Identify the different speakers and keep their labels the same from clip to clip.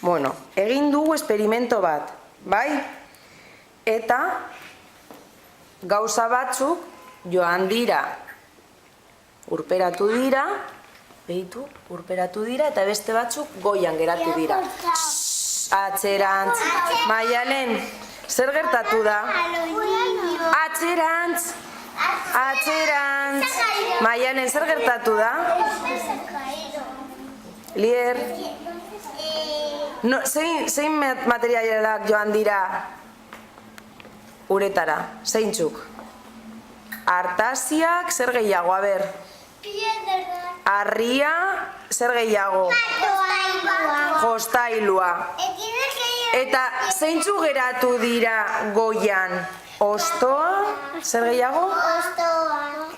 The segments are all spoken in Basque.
Speaker 1: Bueno, egin dugu esperimento bat, bai? Eta gauza batzuk joan dira, urperatu dira, behitu, urperatu dira, eta beste batzuk goian geratu dira. Atzerantz, Maialen, zer gertatu da? Atzerantz, atzerantz, Maialen, zer gertatu da? Lier, zein materialak joan dira uretara, zeintzuk? Artaziak, zer gehiago, a ber? Harria, zer gehiago? Jostailua. Eta zeintzuk geratu dira goian? Ostoa, zer gehiago?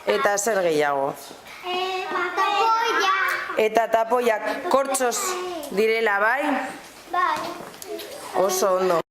Speaker 1: Eta zer gehiago? Eta tapoiak kortxos direla, bai? Oso ondo.